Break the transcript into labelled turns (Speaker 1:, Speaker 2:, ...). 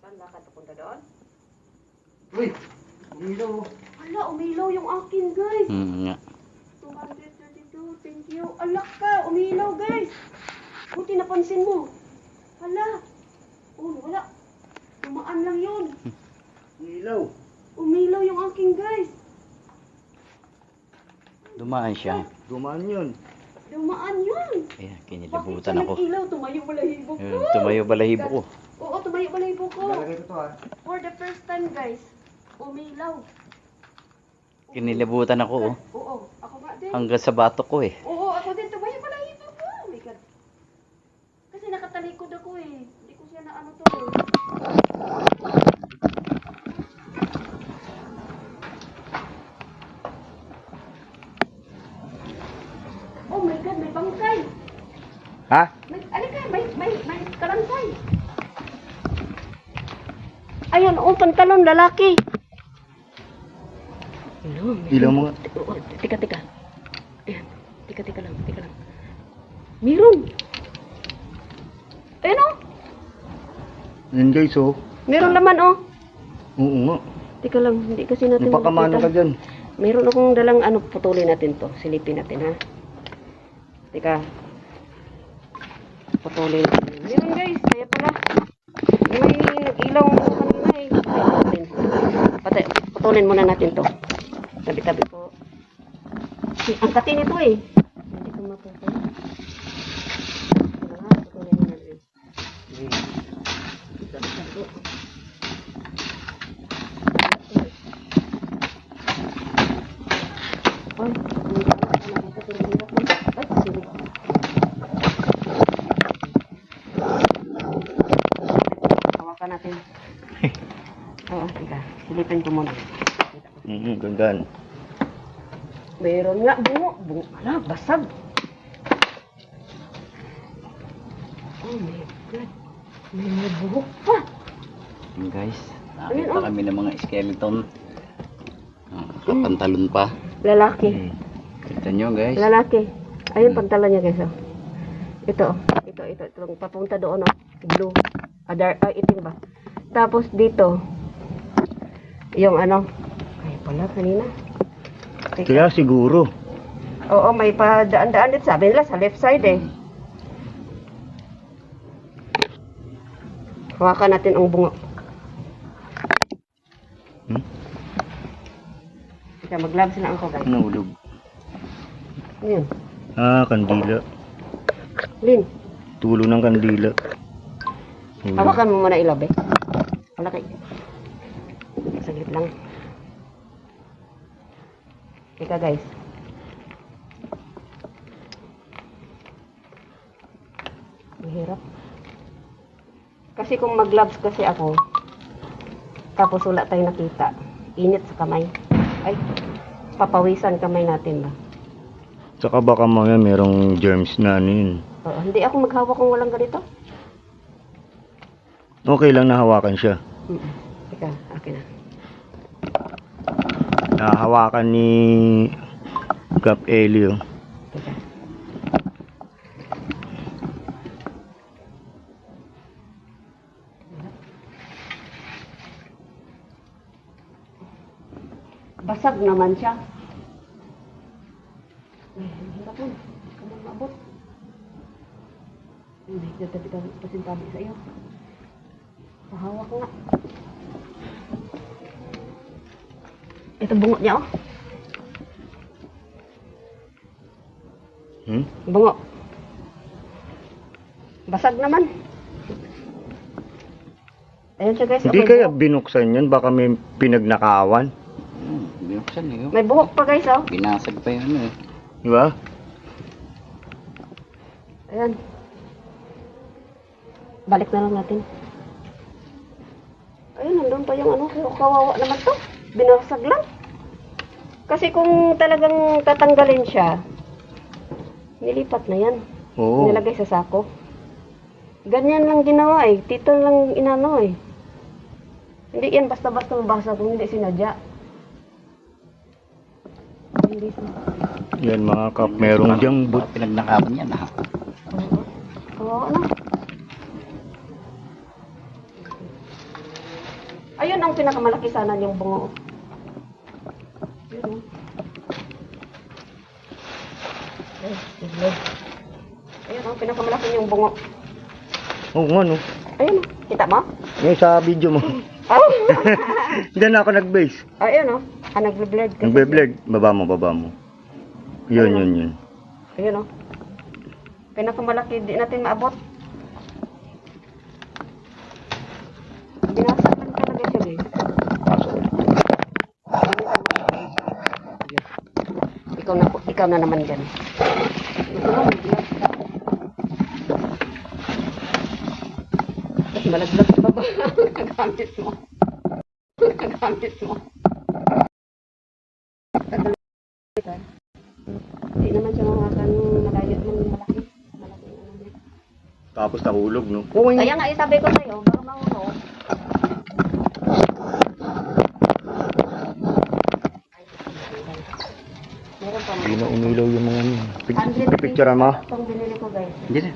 Speaker 1: ang lakad papunta doon?
Speaker 2: Uy! Umilaw.
Speaker 1: Hala, umilaw yung akin, guys.
Speaker 3: Nga.
Speaker 1: 232, thank you. Alak ka, umilaw, guys. Buti napansin mo. Hala. Oh, wala. Tumaan lang yun.
Speaker 2: Umilaw.
Speaker 1: Umilaw yung akin, guys.
Speaker 3: Dumaan siya.
Speaker 2: Dumaan yun.
Speaker 1: Dumaan yun.
Speaker 3: Ayan,
Speaker 1: Bakit
Speaker 3: kinilabutan
Speaker 1: siya
Speaker 3: ako.
Speaker 1: nag-ilaw? Tumayo balahibo ko.
Speaker 3: Ayun, tumayo balahibo ko.
Speaker 1: Oo, tumayo balahibo ko.
Speaker 2: Lalagay ko to ha.
Speaker 1: For the first time, guys. Umilaw.
Speaker 3: Kinilabutan ako, oh.
Speaker 1: Oo, ako nga din.
Speaker 3: Hanggang sa batok ko, eh.
Speaker 1: Oo, ako din. Tumayo balahibo ko. Oh my God. Kasi nakatalikod ako eh. Hindi ko siya na ano to eh. Oh my God, may bangkay.
Speaker 3: Ha?
Speaker 1: May kalansay. Ayun, oh, pantalon, lalaki. Hello,
Speaker 2: Ilaw mo nga.
Speaker 1: Tika. Ayan, tika lang. Meron. Ayun, oh.
Speaker 2: Yan guys oh.
Speaker 1: Meron laman, oh.
Speaker 2: Oo nga.
Speaker 1: Tika lang, hindi kasi natin
Speaker 2: Napakamano ka dyan.
Speaker 1: Meron akong dalang ano, putulin natin to. Silipin natin, ha. Tika. Putulin natin. Meron, guys. Kaya pala. May nag-ilaw kanina, eh. Putulin muna natin to. Tabi-tabi po. Ang kati nito, eh. Hindi ko maputol. Putulin muna natin. Tabi-tabi. Ay, sige. Hawakan natin. Oo, tika. Silipin ko muna.
Speaker 2: Gandaan.
Speaker 1: Meron nga, bungo. Ala, basag. Oh my God. May mga buhok pa.
Speaker 3: Yun, guys.
Speaker 1: Ayun,
Speaker 3: Nakita
Speaker 1: oh.
Speaker 3: kami ng mga skeleton. Kapantalon pa.
Speaker 1: Lalaki.
Speaker 3: Kita nyo, guys.
Speaker 1: Lalaki. Ayun, pantalon niya, guys. Oh. Ito. Itong papunta doon, oh. Blue. Itim ba? Tapos dito, yung ano, ay pala kanina.
Speaker 2: Kaya siguro.
Speaker 1: Oo, may padaan-daan dito. Sabi nila sa left side eh. Hawakan natin ang bungo. Kaya mag-gloves na ako, guys.
Speaker 2: Nahulog.
Speaker 1: Ayun.
Speaker 2: Kandila.
Speaker 1: Lin,
Speaker 2: Tulo ng kandila.
Speaker 1: hawakan mo muna ilaw, eh. Malaki. Saglit lang. Ika, guys. Mahirap. Kasi kung mag-gloves kasi ako, tapos wala tayong nakita, init sa kamay. Ay, papawisan kamay natin ba?
Speaker 2: Tsaka baka mga merong germs na ano yun.
Speaker 1: Oo, hindi ako maghawak kung walang ganito.
Speaker 2: Okay lang nahawakan siya.
Speaker 1: Ika, akin na.
Speaker 2: Nahawakan ni Cap Elio.
Speaker 1: Ika. Basag naman siya. Ay, hirap mo. Kamu maabot. Hindi, tabi-tabi pasintabi sa iyo. Pahawak nga. Ito bungo niya, oh. Bungo. Basag naman. Ayan siya, guys.
Speaker 2: Hindi
Speaker 1: Okay,
Speaker 2: kaya
Speaker 1: buhok.
Speaker 2: binuksan yun, baka may pinagnakawan.
Speaker 3: Binuksan, eh.
Speaker 1: May buhok pa, guys, oh.
Speaker 3: Binasag pa yun, eh.
Speaker 2: Di ba?
Speaker 1: Ayan. Balik na lang natin. Ayun, nandun pa yung ano. Kawawa naman to. Binasag lang. Kasi kung talagang tatanggalin siya, nilipat na yan.
Speaker 2: Oo.
Speaker 1: Nilagay sa sako. Ganyan lang ginawa eh. Tito lang inano eh. Hindi yan basta-basta mabasa kung hindi sinadya. Hindi sinadya.
Speaker 2: Yan mga kap, merong diyang but.
Speaker 3: Pinagnakapan yan, ha?
Speaker 1: Oo, ano? Ayun ang pinakamalaki sana yung bungo. Yun oh. Ay, iglog. Ayun ang pinakamalaki yung bungo.
Speaker 2: Oo nga, no?
Speaker 1: Ayun oh. Kita mo?
Speaker 2: Yung sa video mo.
Speaker 1: Oh!
Speaker 2: Diyan ako nag-base.
Speaker 1: Ayun oh. Ah, nagbe-blurred kasi.
Speaker 2: Nagbe-blurred. Baba mo. Yun.
Speaker 1: Ayun oh. Pinakamalaki, di natin maabot. Binasa lang talaga siya guys. Ikaw na naman dyan. Malaglag sa baba. Kagamit mo. Hindi naman siya makakan malayo ng malaki. Malaki ano niya.
Speaker 2: Tapos nahulog, no?
Speaker 1: Kaya nga sabi ko sa'yo, baka mahulog. Meron pa
Speaker 2: Hindi na umilaw yung mga ano.
Speaker 1: 100
Speaker 2: Picture mo?
Speaker 1: Itong binili ko guys.
Speaker 3: Hindi na.